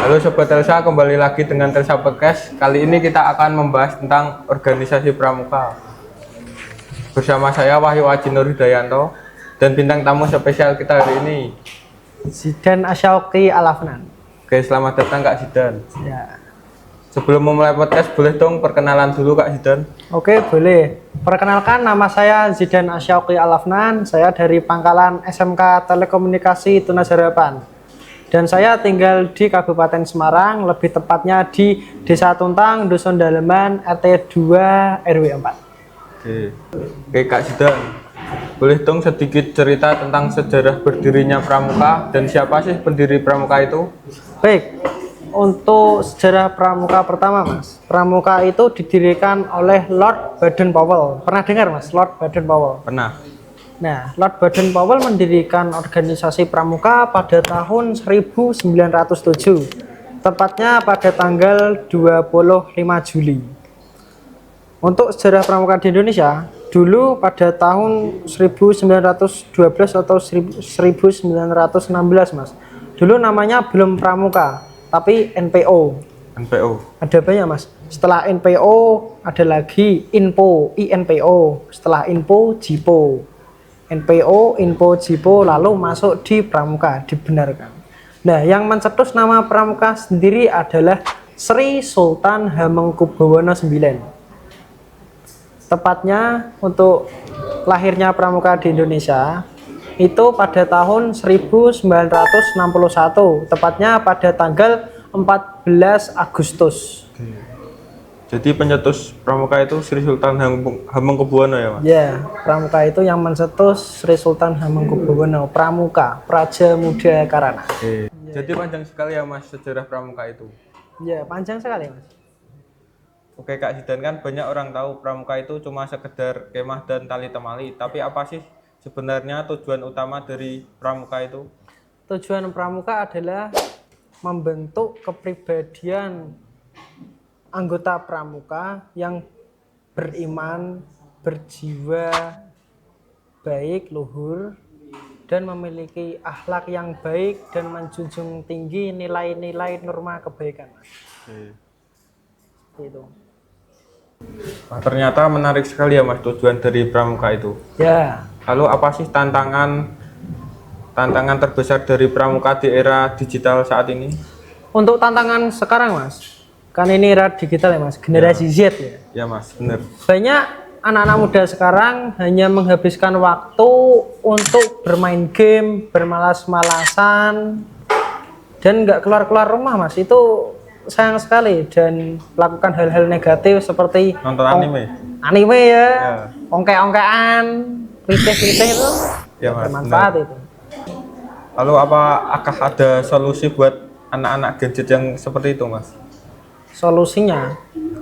Halo Sobat Telsa, kembali lagi dengan Telsa Podcast. Kali ini kita akan membahas tentang organisasi pramuka. Bersama saya Wahyu Aji Nur Hidayanto dan bintang tamu spesial kita hari ini Zidan Asyauqi Al-Afnan. Oke, selamat datang Kak Zidan. Ya. Sebelum memulai podcast, boleh dong perkenalan dulu Kak Zidan? Oke, boleh. Perkenalkan, nama saya Zidan Asyauqi Al-Afnan. Saya dari Pangkalan SMK Telekomunikasi Tunas Harapan. Dan saya tinggal di Kabupaten Semarang, lebih tepatnya di Desa Tuntang, Dusun Daleman, RT 2 RW 4. Oke Kak Zidan, boleh dong sedikit cerita tentang sejarah berdirinya pramuka dan siapa sih pendiri pramuka itu? Baik, untuk sejarah pramuka pertama Mas, pramuka itu didirikan oleh Lord Baden-Powell. Pernah dengar Mas, Lord Baden-Powell? Pernah. Nah, Lord Baden-Powell mendirikan organisasi pramuka pada tahun 1907, tepatnya pada tanggal 25 Juli. Untuk sejarah pramuka di Indonesia, dulu pada tahun 1912 atau 1916 Mas. Dulu namanya belum pramuka, tapi NPO. NPO. Ada banyak Mas. Setelah NPO ada lagi INPO, INPO. Setelah INPO, JIPO. NPO, INPO, JIPO, lalu masuk di pramuka, dibenarkan. Nah, yang mencetus nama pramuka sendiri adalah Sri Sultan Hamengkubuwono IX. Tepatnya untuk lahirnya pramuka di Indonesia itu pada tahun 1961, tepatnya pada tanggal 14 Agustus. Jadi pencetus pramuka itu Sri Sultan Hamengkubuwono ya Mas? Ya, pramuka itu yang mencetus Sri Sultan Hamengkubuwono, pramuka, Praja Muda Karana. Jadi panjang sekali ya Mas sejarah pramuka itu. Ya, panjang sekali Mas. Oke Kak Zidan, kan banyak orang tahu pramuka itu cuma sekedar kemah dan tali temali. Tapi apa sih sebenarnya tujuan utama dari pramuka itu? Tujuan pramuka adalah membentuk kepribadian anggota pramuka yang beriman, berjiwa baik, luhur, dan memiliki akhlak yang baik dan menjunjung tinggi nilai-nilai norma kebaikan. Itu. Nah, ternyata menarik sekali ya Mas tujuan dari pramuka itu. Ya. Lalu apa sih tantangan terbesar dari pramuka di era digital saat ini? Untuk tantangan sekarang Mas, kan ini era digital ya Mas, generasi Z ya. Ya Mas, benar. Banyak anak-anak muda sekarang hanya menghabiskan waktu untuk bermain game, bermalas-malasan, dan nggak keluar-keluar rumah Mas. Itu sayang sekali dan melakukan hal-hal negatif seperti Nonton anime. Anime ya. Ongke-ongkean, klise-klise itu Ya Mas, bermanfaat benar. itu. Lalu apakah ada solusi buat anak-anak gadget yang seperti itu Mas? Solusinya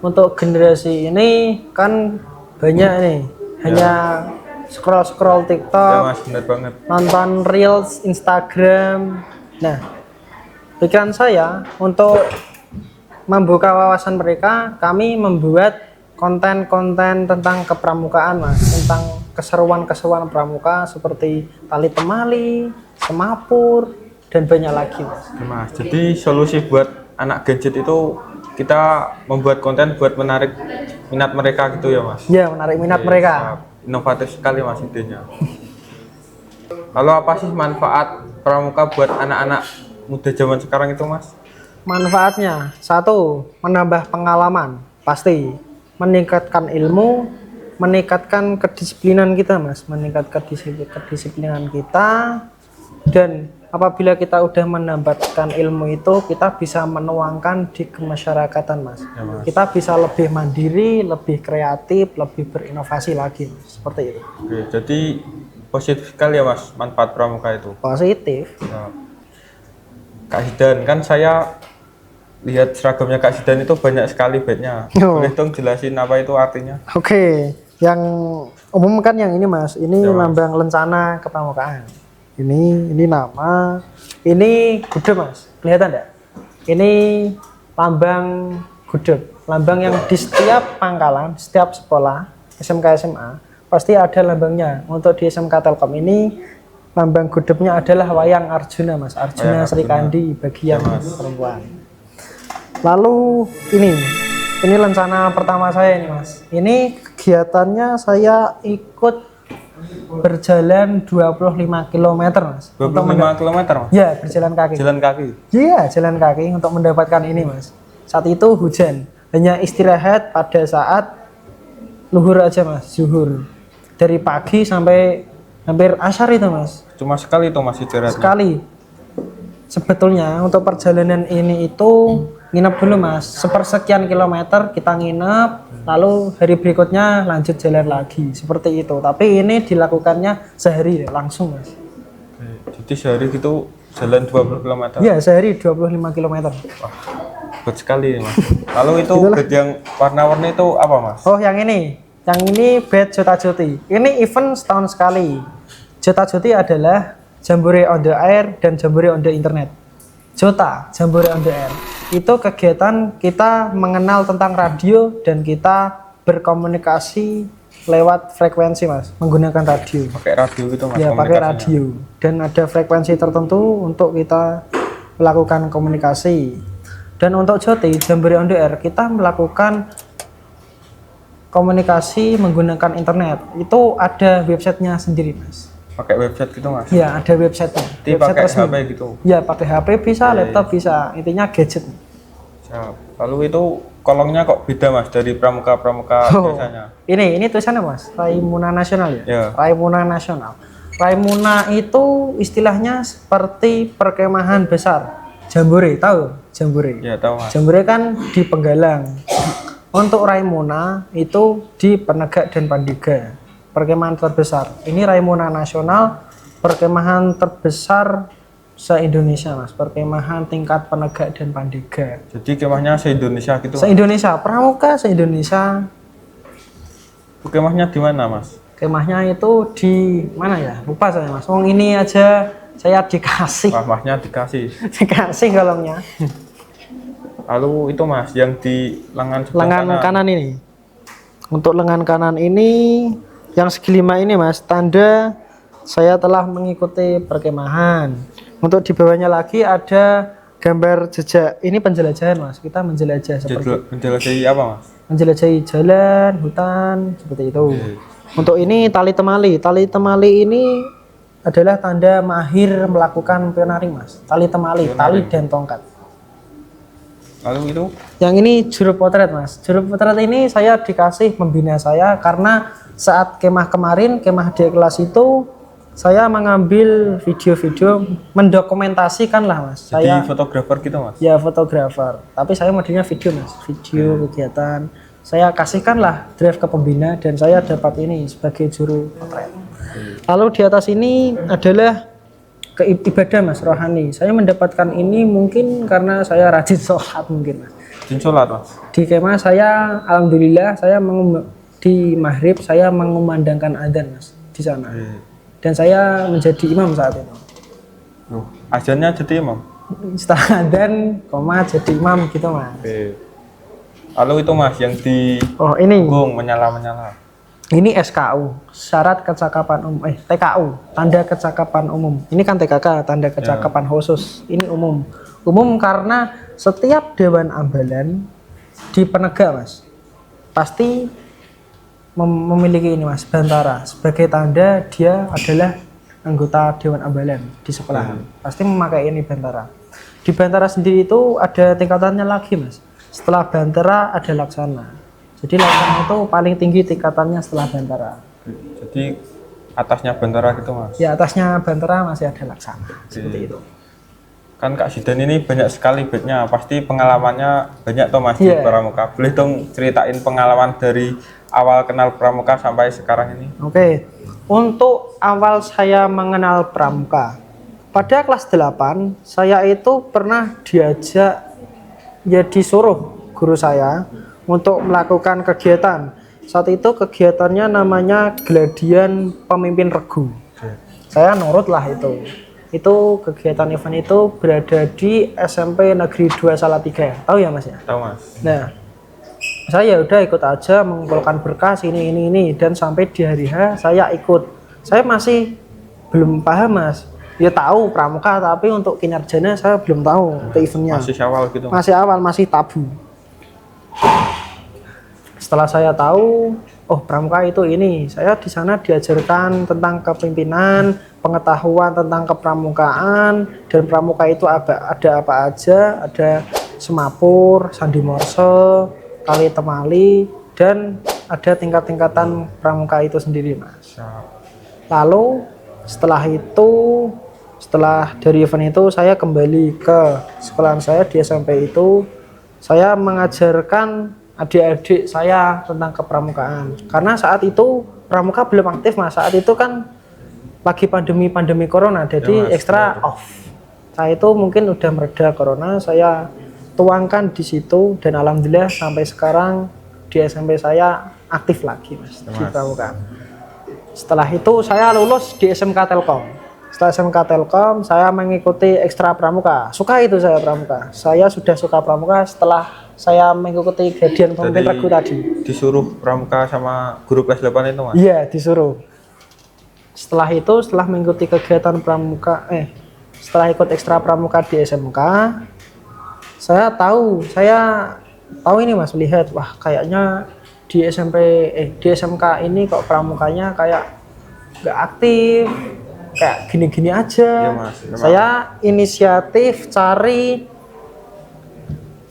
untuk generasi ini kan banyak nih, hanya scroll TikTok, Ya Mas, benar banget. nonton reels Instagram. Nah, pikiran saya untuk membuka wawasan mereka, kami membuat konten-konten tentang kepramukaan Mas, tentang keseruan-keseruan pramuka seperti tali temali, semapur, dan banyak lagi Mas. Ya, Mas, jadi solusi buat anak gadget itu kita membuat konten buat menarik minat mereka gitu ya Mas? Ya, menarik minat Oke, mereka. siap. Inovatif sekali Mas idenya. Lalu apa sih manfaat pramuka buat anak-anak muda zaman sekarang itu Mas? Manfaatnya, satu, menambah pengalaman, pasti. Meningkatkan ilmu, meningkatkan kedisiplinan kita Mas, meningkatkan kedisiplinan kita. Dan apabila kita udah mendapatkan ilmu itu, kita bisa menuangkan di kemasyarakatan Mas. Ya, Mas. Kita bisa lebih mandiri, lebih kreatif, lebih berinovasi lagi Mas. Seperti itu. Oke, jadi positif sekali ya Mas manfaat pramuka itu. Positif. Ya. Kak Zidan, kan saya lihat seragamnya Kak Zidan itu banyak sekali badge-nya. Oh. Boleh dong jelasin apa itu artinya? Oke, yang umum kan yang ini Mas, ini Ya, Mas. lambang lencana kepramukaan. Ini nama, ini gudeg Mas, kelihatan enggak? Ini lambang gudeg, lambang yang di setiap pangkalan, setiap sekolah, SMK SMA, pasti ada lambangnya. Untuk di SMK Telkom ini, lambang gudegnya adalah wayang Arjuna Mas, Arjuna Wayang Sri Arjuna. Kandi bagian Ya, Mas. perempuan. Lalu ini rencana pertama saya ini mas. Ini kegiatannya saya ikut berjalan 25 km mas. 25 km mas? Ya, berjalan kaki. Jalan kaki? Iya, jalan kaki untuk mendapatkan ini mas. Saat itu hujan, hanya istirahat pada saat luhur aja mas, zuhur. Dari pagi sampai hampir asar itu mas. Cuma sekali itu mas istirahatnya? Sekali. Sebetulnya untuk perjalanan ini itu nginep dulu mas, sepersekian kilometer kita nginep, lalu hari berikutnya lanjut jalan lagi, seperti itu. Tapi ini dilakukannya sehari langsung mas. Jadi sehari gitu jalan 20 km? Iya, sehari 25 km. Wah, hebat sekali mas. Lalu itu bed yang warna-warni itu apa mas? Oh yang ini bed Jota Joti. Ini event setahun sekali. Jota Joti adalah Jambore on the Air dan Jambore on the Internet. Jota, Jambore on the Air. Itu kegiatan kita mengenal tentang radio dan kita berkomunikasi lewat frekuensi mas, menggunakan radio. Pakai radio gitu mas? Ya pakai radio. Dan ada frekuensi tertentu untuk kita melakukan komunikasi. Dan untuk Joti, Jambore on the Air, kita melakukan komunikasi menggunakan internet. Itu ada websitenya sendiri mas. Pakai website gitu mas? Ya ada websitenya. Jadi Website pakai resmi. HP gitu? Ya pakai HP bisa, laptop bisa. Intinya gadget. Siap. Lalu itu kolongnya kok beda mas dari pramuka-pramuka biasanya? Ini tulisannya mas, Raimuna Nasional ya? Ya. Raimuna Nasional. Raimuna itu istilahnya seperti perkemahan besar. Jambore, tahu Jambore? Ya tahu mas. Jambore kan di Penggalang. Untuk Raimuna itu di Penegak dan Pandega. Perkemahan terbesar. Ini Raimuna Nasional, perkemahan terbesar se-Indonesia mas. Perkemahan tingkat Penegak dan Pandega. Jadi kemahnya se-Indonesia gitu? Se-Indonesia, pramuka se-Indonesia. Kemahnya di mana mas? Kemahnya itu di mana ya? Lupa saya mas. Wong ini aja saya dikasih. Kemahnya dikasih? Dikasih kolongnya. Lalu itu mas yang di lengan sebelah Lengan kanan ini. Untuk lengan kanan ini yang segi 5 ini mas, tanda saya telah mengikuti perkemahan. Untuk di bawahnya lagi ada gambar jejak. Ini penjelajahan mas, kita menjelajah seperti menjelajahi apa mas? menjelajahi jalan, hutan, seperti itu. Untuk ini tali temali. Tali temali ini adalah tanda mahir melakukan pioneering mas. Tali temali, tali dan tongkat. Lalu itu? Yang ini juru potret mas. Juru potret ini saya dikasih pembina saya karena saat kemah kemarin, kemah di kelas itu saya mengambil video-video, mendokumentasikan lah mas. Jadi saya fotografer gitu mas? Ya fotografer, tapi saya modelnya video mas, video kegiatan. Saya kasihkan lah drive ke pembina dan saya dapat ini sebagai juru potret. Lalu di atas ini adalah ibadah mas, rohani. Saya mendapatkan ini mungkin karena saya rajin sholat mungkin mas. Rajin sholat mas? Di kemah saya, alhamdulillah saya di maghrib saya mengumandangkan adzan mas di sana. Dan saya menjadi imam saat itu. Azannya jadi imam? Setelah adzan, jadi imam gitu mas. Lalu itu mas yang di ini punggung menyala-menyala. Ini SKU, syarat kecakapan umum, TKU, tanda kecakapan umum. Ini kan TKK, tanda kecakapan khusus. Ini umum. Umum karena setiap dewan ambalan di Penegak mas, pasti memiliki ini mas, bantara. Sebagai tanda dia adalah anggota dewan ambalan di sekolah. Pasti memakai ini bantara. Di bantara sendiri itu ada tingkatannya lagi mas. Setelah bantara ada laksana. Jadi laksana itu paling tinggi tingkatannya setelah bantara. Jadi atasnya bantara gitu mas? Ya atasnya bantara masih ada laksana. Seperti itu. Kan Kak Zidan ini banyak sekali bednya. Pasti pengalamannya banyak toh mas di pramuka. Boleh dong ceritain pengalaman dari awal kenal pramuka sampai sekarang ini? Oke. Untuk awal saya mengenal pramuka, pada kelas 8 saya itu pernah diajak, ya disuruh guru saya untuk melakukan kegiatan. Saat itu kegiatannya namanya Gladian Pemimpin Regu. Saya nurut lah itu. Itu kegiatan event itu berada di SMP Negeri 2 Salatiga. Tahu ya mas ya? Tahu mas. Nah, saya udah ikut aja mengumpulkan berkas ini dan sampai di hari H saya ikut. Saya masih belum paham mas. Ya tahu pramuka, tapi untuk kinerjanya saya belum tahu untuk eventnya. Masih awal gitu. Masih awal, masih tabu. Setelah saya tahu, oh pramuka itu ini, saya di sana diajarkan tentang kepemimpinan, pengetahuan tentang kepramukaan, dan pramuka itu ada apa aja, ada semapur, sandi morse, tali temali, dan ada tingkat-tingkatan pramuka itu sendiri, Mas. Lalu setelah dari event itu saya kembali ke sekolahan saya di SMP itu, saya mengajarkan adik-adik saya tentang kepramukaan. Karena saat itu pramuka belum aktif, Mas. Saat itu kan lagi pandemi corona, jadi Ya, Mas, ekstra benar. off. Saya itu mungkin udah mereda corona, saya tuangkan di situ, dan alhamdulillah sampai sekarang di SMP saya aktif lagi, Mas, Ya, di Mas. pramuka. Setelah itu saya lulus di SMK Telkom. Setelah SMK Telkom saya mengikuti ekstra pramuka. Suka itu saya pramuka. Saya sudah suka pramuka setelah saya mengikuti Gadian Pemimpin Regu tadi. Disuruh pramuka sama guru kelas 8 itu, Mas. Iya, disuruh. Setelah itu, setelah mengikuti kegiatan pramuka, setelah ikut ekstra pramuka di SMK, saya tahu ini, Mas, melihat, wah kayaknya di di SMK ini kok pramukanya kayak nggak aktif, kayak gini-gini aja. Iya, Mas, memang. Saya inisiatif cari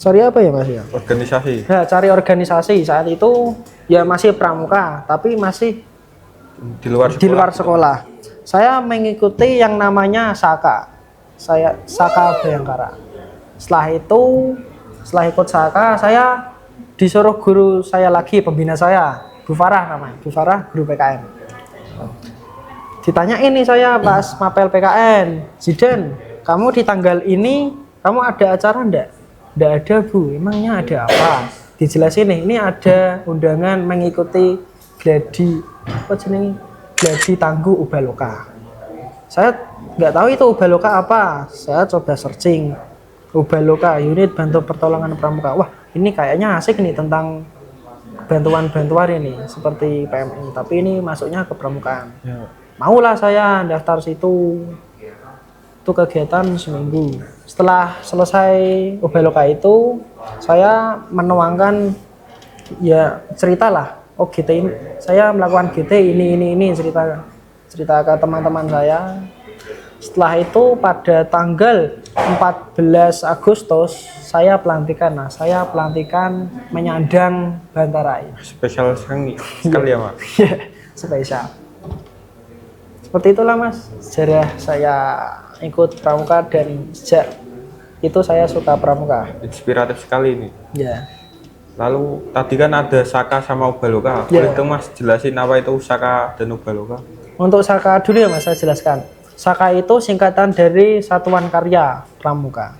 apa ya, Mas ya? Organisasi Ya, cari organisasi. Saat itu ya masih pramuka, tapi masih di luar sekolah. di luar sekolah. Saya mengikuti yang namanya Saka. Saka Bayangkara. Setelah ikut Saka, saya disuruh guru saya lagi, pembina saya, Bu Farah namanya. Bu Farah, guru PKN. Ditanya ini saya pas mapel PKN, Zidan, kamu di tanggal ini, kamu ada acara enggak? Enggak ada, Bu. Emangnya ada apa? Dijelasin nih, ini ada undangan mengikuti gladi Tangguh Ubaloka. Saya nggak tahu itu Ubaloka apa. Saya coba searching Ubaloka, unit bantu pertolongan pramuka. Wah, ini kayaknya asik nih tentang bantuan-bantuan ini seperti PMI, tapi ini masuknya ke pramukaan. Ya. Maulah saya daftar situ. Itu kegiatan seminggu. Setelah selesai Ubaloka itu, saya menuangkan ya ceritalah. Oh, GT ini saya melakukan GT ini cerita ke teman-teman saya. Setelah itu pada tanggal 14 Agustus saya pelantikan. Nah, saya pelantikan menyandang Bantarai. Spesial sekali ya, Mas. Spesial. Seperti itulah, Mas, sejarah saya ikut pramuka, dan sejak itu saya suka pramuka. Inspiratif sekali ini. Ya. Lalu tadi kan ada Saka sama Ubaloka. Ya. Boleh dong, Mas, jelasin apa itu Saka dan Ubaloka? Untuk Saka dulu ya, Mas, saya jelaskan. Saka itu singkatan dari Satuan Karya Pramuka.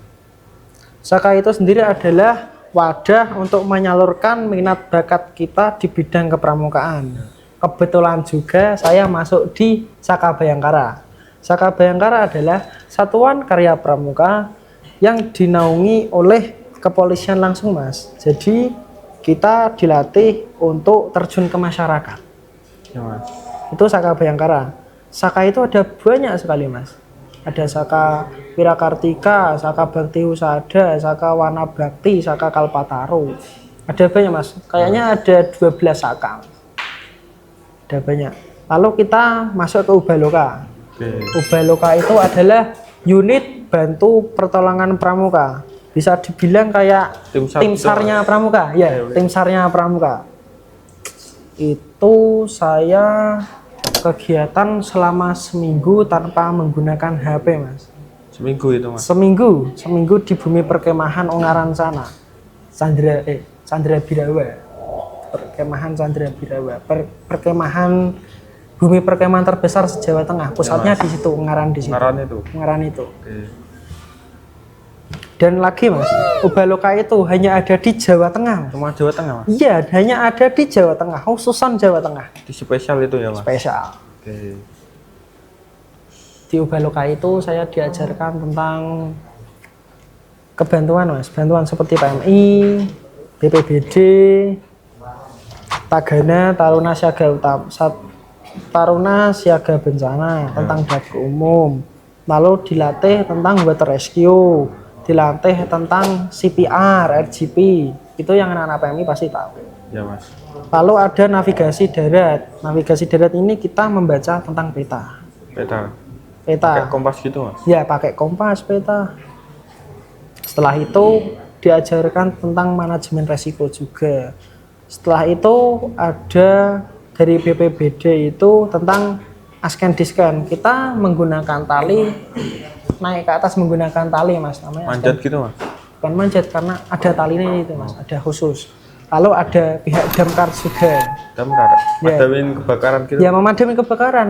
Saka itu sendiri adalah wadah untuk menyalurkan minat bakat kita di bidang kepramukaan. Kebetulan juga saya masuk di Saka Bayangkara. Saka Bayangkara adalah Satuan Karya Pramuka yang dinaungi oleh kepolisian langsung, Mas. Jadi kita dilatih untuk terjun ke masyarakat. Ya, Mas. Itu Saka Bayangkara. Saka itu ada banyak sekali, Mas. Ada Saka Wirakartika, Saka Bakti Husada, Saka Wana Bakti, Saka Kalpataru. Ada banyak, Mas. Kayaknya ada 12 Saka. Ada banyak. Lalu kita masuk ke Ubaloka. Oke. Ubaloka itu adalah unit bantu pertolongan pramuka. Bisa dibilang kayak tim SAR-nya pramuka. Ya, tim SAR-nya pramuka. Itu saya kegiatan selama seminggu tanpa menggunakan HP, Mas. Seminggu itu, Mas. Seminggu di bumi perkemahan Ungaran sana. Chandra Birawa. Perkemahan Chandra Birawa. Perkemahan bumi perkemahan terbesar se-Jawa Tengah. Pusatnya di situ, Ungaran di situ. Ungaran itu. Oke. Dan lagi, Mas, Ubaloka itu hanya ada di Jawa Tengah. Cuma Jawa Tengah, Mas. Iya, hanya ada di Jawa Tengah, khususan Jawa Tengah. Di spesial itu ya, Mas. Spesial. Oke. Di Ubaloka itu saya diajarkan tentang kebantuan, Mas. Bantuan seperti PMI, BPBD, Tagana, Taruna Siaga Utama, Taruna Siaga Bencana, tentang dapur umum, lalu dilatih tentang water rescue, dilatih tentang CPR, RGP, itu yang anak-anak PMI pasti tahu. Ya Mas. Lalu ada navigasi darat. Navigasi darat ini kita membaca tentang peta. Peta. Peta. Kayak kompas gitu Mas. Ya, pakai kompas, peta. Setelah itu diajarkan tentang manajemen resiko juga. Setelah itu ada dari BPBD itu tentang asken disken. Kita menggunakan tali, naik ke atas menggunakan tali Mas, namanya Manjat gitu Mas. bukan manjat karena ada talinya itu Mas, ada khusus. Lalu ada pihak damkar juga. Damkar. Ya. Madamin kebakaran gitu. Ya, memadami kebakaran.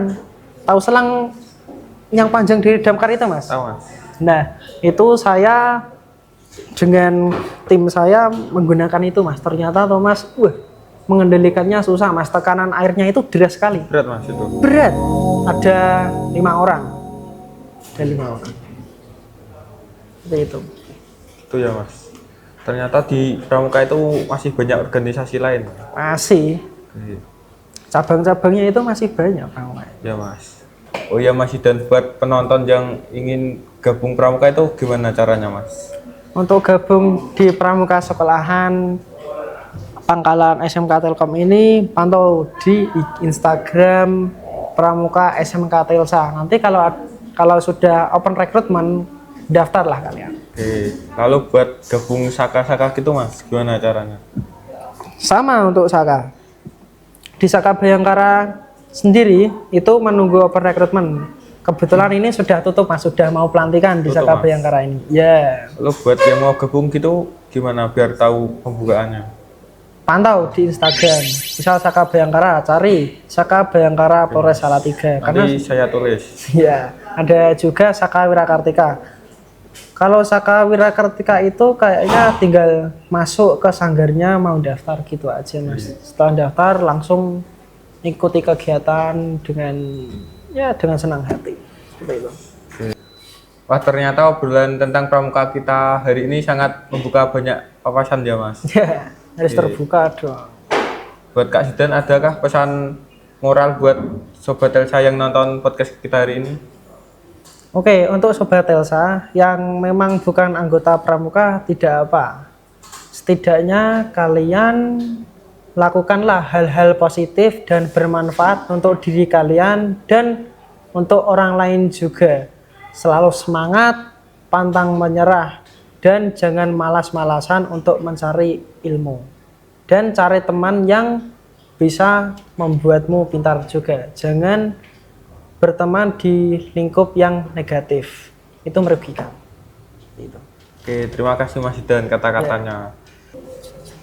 Tahu selang yang panjang dari damkar itu Mas? Tahu Mas. Nah, itu saya dengan tim saya menggunakan itu Mas. Ternyata Thomas, mengendalikannya susah Mas. Tekanan airnya itu deras sekali. Berat Mas itu. Berat. Ada 5 orang. Ada 5 orang. Seperti itu. Itu ya Mas. Ternyata di Pramuka itu masih banyak organisasi lain. Masih. Oke. Cabang-cabangnya itu masih banyak Pramuka. Ya Mas. Oh ya Mas, dan buat penonton yang ingin gabung Pramuka itu gimana caranya Mas? Untuk gabung di Pramuka Sekolahan Pangkalan SMK Telkom ini, pantau di Instagram Pramuka SMK Telsa. Nanti kalau sudah open recruitment, daftarlah kalian. Oke. Lalu buat gabung Saka-Saka gitu Mas, gimana caranya? Sama untuk Saka. Di Saka Bayangkara sendiri itu menunggu open recruitment. Kebetulan ini sudah tutup Mas, sudah mau pelantikan di Tutup, Saka Mas. Bayangkara ini. Ya. Lalu buat yang mau gabung gitu gimana biar tahu pembukaannya? Pantau di Instagram. Misal Saka Bayangkara, cari Saka Bayangkara Polres Salatiga. Karena Nanti saya tulis. ya, ada juga Saka Wirakartika. Kalau Saka Wirakartika itu kayaknya tinggal masuk ke sanggarnya mau daftar gitu aja Mas. Setelah daftar langsung ikuti kegiatan dengan senang hati. Seperti itu. Wah, ternyata obrolan tentang Pramuka kita hari ini sangat membuka banyak wawasan ya Mas. Ya, harus terbuka dong. Buat Kak Zidan, adakah pesan moral buat Sobat Telsa yang nonton podcast kita hari ini? Oke, untuk Sobat Telsa yang memang bukan anggota Pramuka tidak apa. Setidaknya kalian lakukanlah hal-hal positif dan bermanfaat untuk diri kalian dan untuk orang lain juga. Selalu semangat, pantang menyerah, dan jangan malas-malasan untuk mencari ilmu. Dan cari teman yang bisa membuatmu pintar juga. Jangan berteman di lingkup yang negatif. Itu merugikan. Itu. Oke, terima kasih Mas Zidan kata-katanya.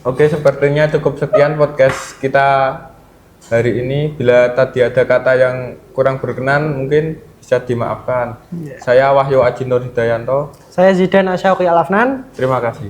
Oke, sepertinya cukup sekian podcast kita hari ini. Bila tadi ada kata yang kurang berkenan, mungkin bisa dimaafkan. Saya Wahyu Aji Nur Hidayanto. Saya Zidan Asyauqi Alafnan. Terima kasih.